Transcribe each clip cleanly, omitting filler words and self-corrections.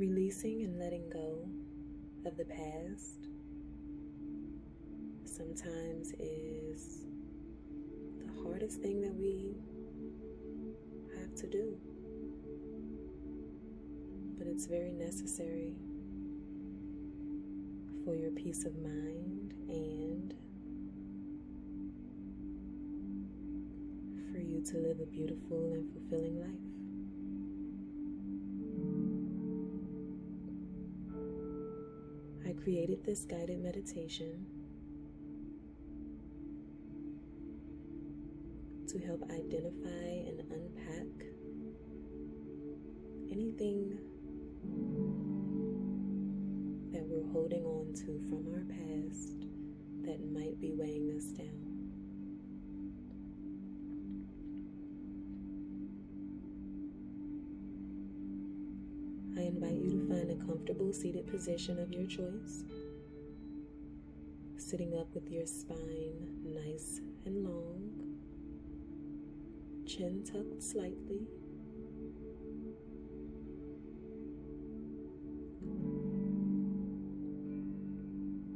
Releasing and letting go of the past sometimes is the hardest thing that we have to do, but it's very necessary for your peace of mind and for you to live a beautiful and fulfilling life. I created this guided meditation to help identify and unpack anything that we're holding on to from our past that might be weighing us down. I invite you to find a comfortable seated position of your choice, sitting up with your spine nice and long, chin tucked slightly.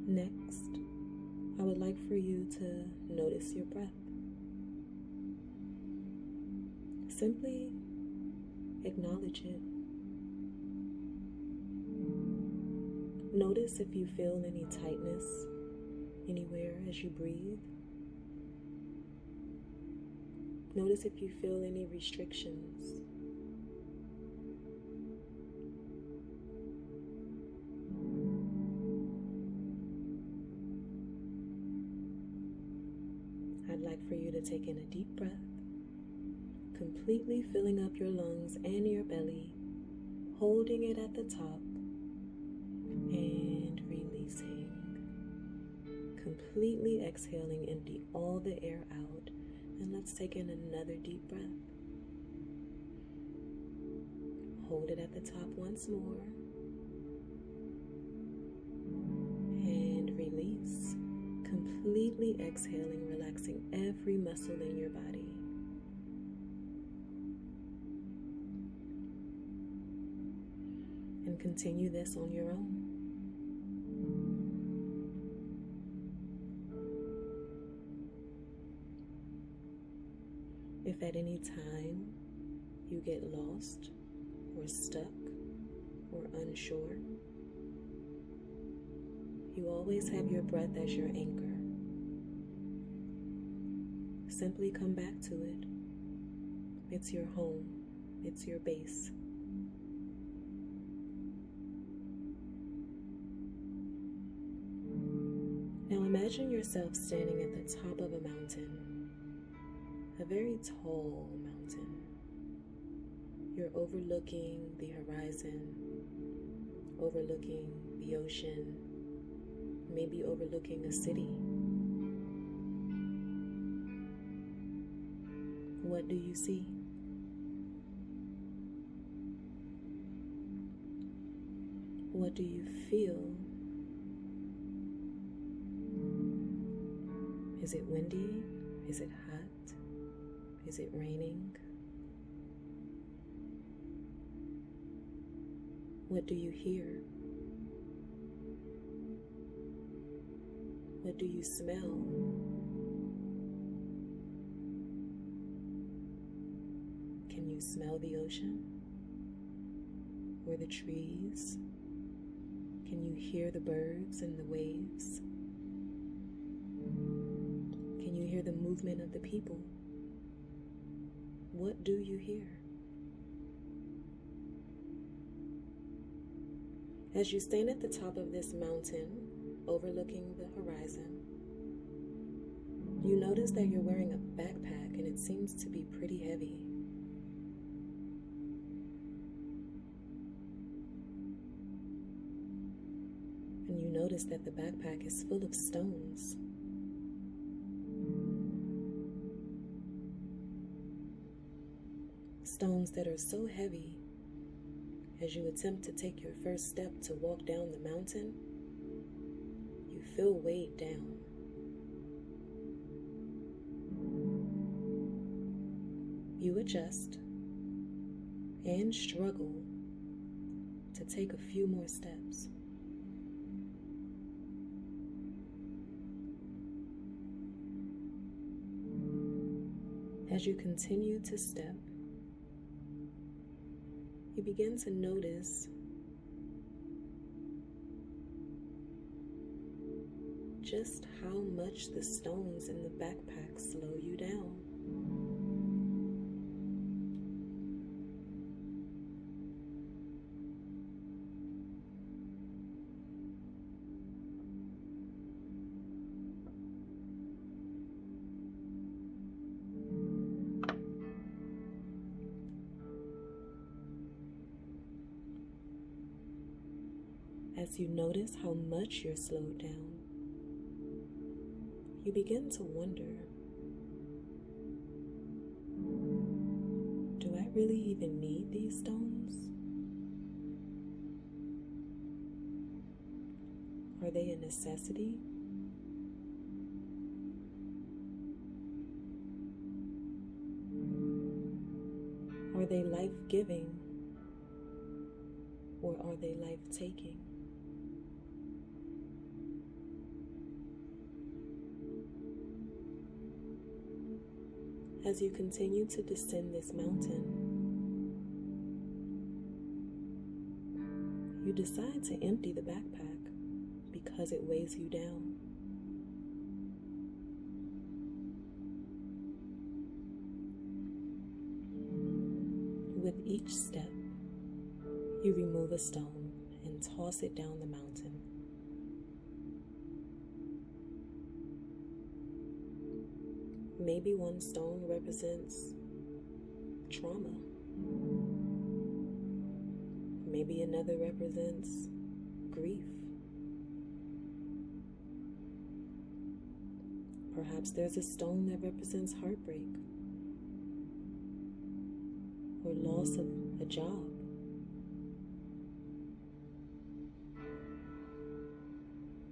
Next, I would like for you to notice your breath. Simply acknowledge it. Notice if you feel any tightness anywhere as you breathe. Notice if you feel any restrictions. I'd like for you to take in a deep breath, completely filling up your lungs and your belly, holding it at the top, and releasing. Completely exhaling, empty all the air out, and let's take in another deep breath. Hold it at the top once more, and release. Completely exhaling, relaxing every muscle in your body. And continue this on your own. If at any time you get lost or stuck or unsure, you always have your breath as your anchor. Simply come back to it. It's your home. It's your base. Now imagine yourself standing at the top of a mountain. A very tall mountain. You're overlooking the horizon, overlooking the ocean, maybe overlooking a city. What do you see? What do you feel? Is it windy? Is it hot? Is it raining? What do you hear? What do you smell? Can you smell the ocean or the trees? Can you hear the birds and the waves? Can you hear the movement of the people? What do you hear? As you stand at the top of this mountain, overlooking the horizon, you notice that you're wearing a backpack and it seems to be pretty heavy. And you notice that the backpack is full of stones. Stones that are so heavy, as you attempt to take your first step to walk down the mountain, you feel weighed down. You adjust and struggle to take a few more steps. As you continue to step, you begin to notice just how much the stones in the backpack slow you down. As you notice how much you're slowed down, you begin to wonder, do I really even need these stones? Are they a necessity? Are they life-giving, or are they life-taking? As you continue to descend this mountain, you decide to empty the backpack because it weighs you down. With each step, you remove a stone and toss it down the mountain. Maybe one stone represents trauma. Maybe another represents grief. Perhaps there's a stone that represents heartbreak or loss of a job.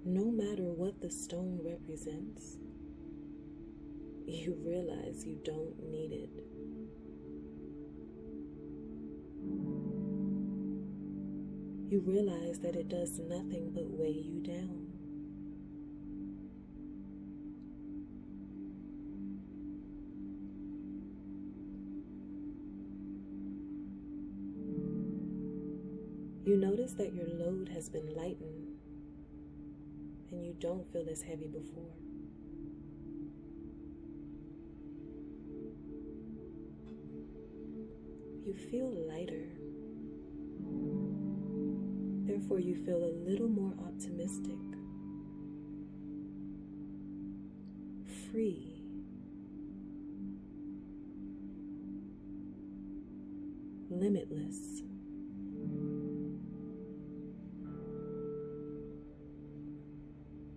No matter what the stone represents, you realize you don't need it. You realize that it does nothing but weigh you down. You notice that your load has been lightened and you don't feel as heavy before. You feel lighter. Therefore, you feel a little more optimistic, free, limitless.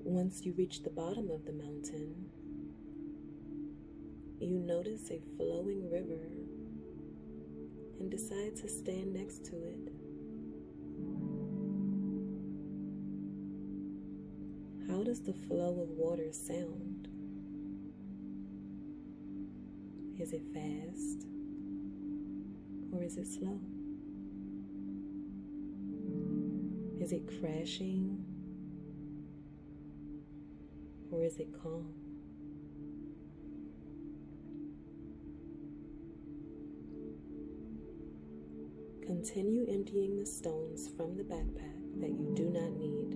Once you reach the bottom of the mountain, you notice a flowing river and decide to stand next to it. How does the flow of water sound? Is it fast or is it slow? Is it crashing or is it calm? Continue emptying the stones from the backpack that you do not need,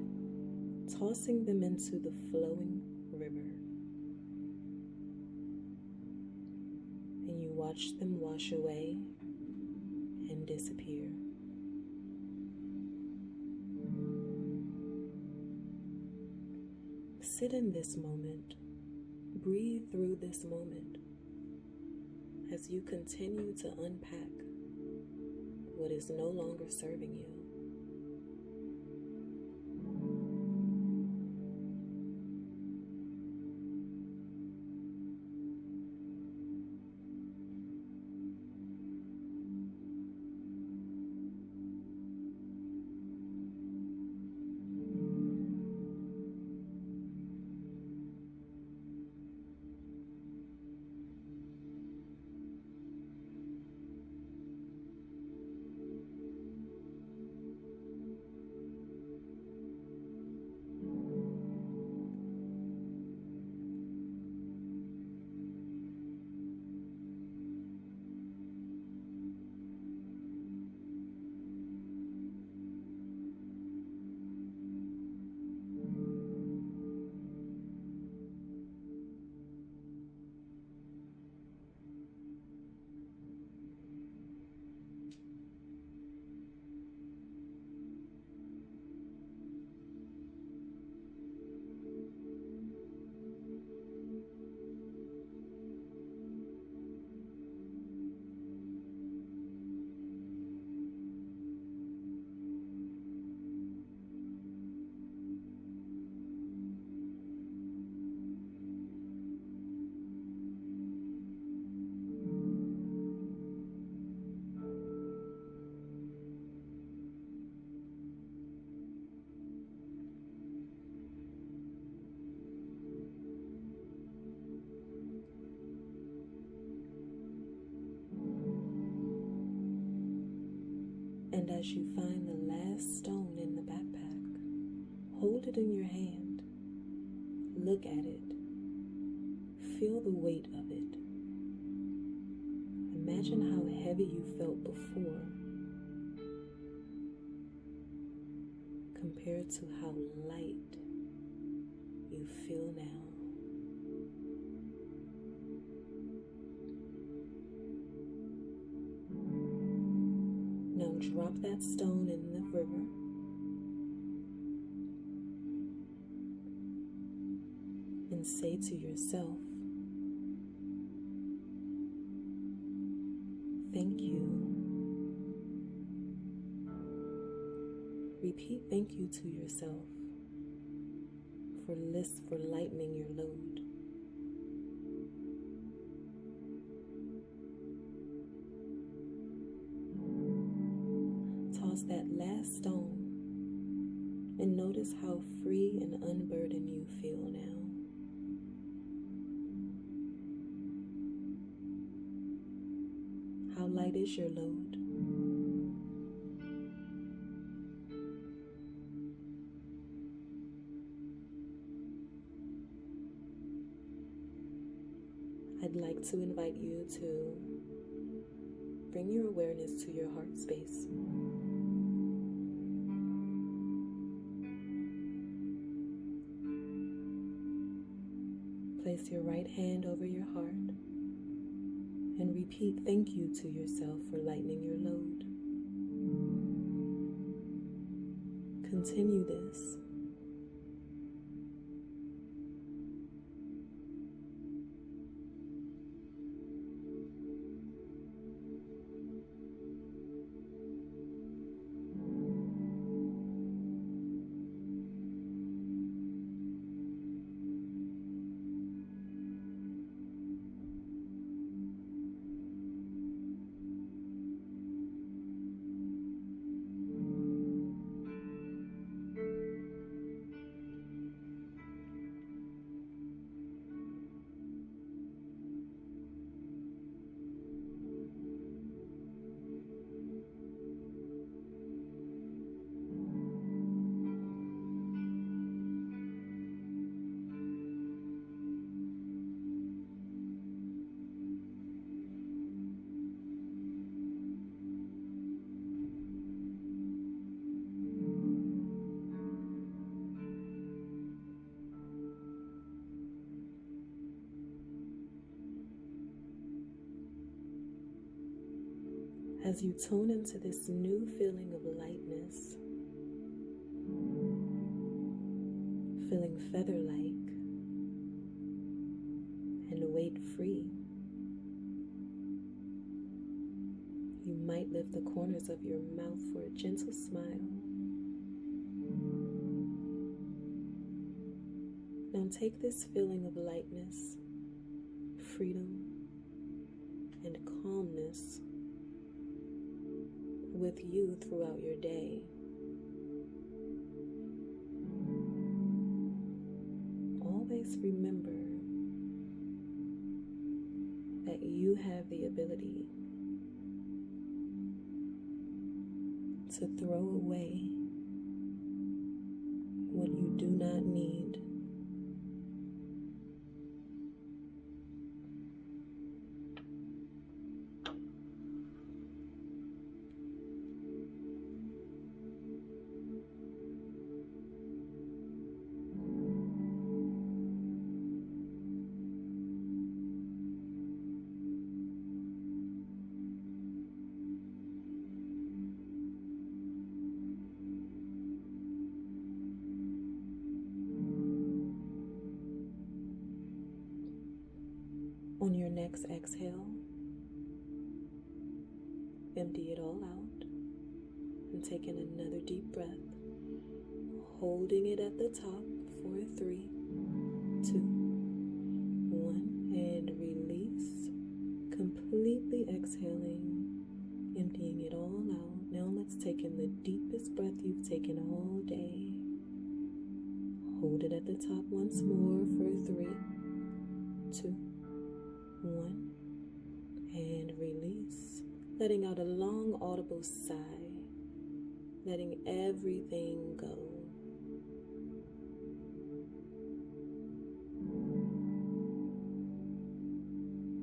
tossing them into the flowing river. And you watch them wash away and disappear. Sit in this moment. Breathe through this moment as you continue to unpack what is no longer serving you. And as you find the last stone in the backpack, hold it in your hand. Look at it. Feel the weight of it. Imagine how heavy you felt before compared to how light you feel now. Now drop that stone in the river. And say to yourself, thank you. Repeat thank you to yourself for lightening your load. Toss that last stone and notice how free and unburdened you feel now. How light is your load? I'd like to invite you to bring your awareness to your heart space. Place your right hand over your heart and repeat thank you to yourself for lightening your load. Continue this. As you tune into this new feeling of lightness, feeling feather-like and weight-free, you might lift the corners of your mouth for a gentle smile. Now take this feeling of lightness, freedom, and calmness with you throughout your day. Always remember that you have the ability to throw away what you do not need. On your next exhale, empty it all out and take in another deep breath, holding it at the top for 3, 2, 1, and release, completely exhaling, emptying it all out. Now let's take in the deepest breath you've taken all day. Hold it at the top once more for 3, 2, 1, and release, letting out a long audible sigh letting everything go.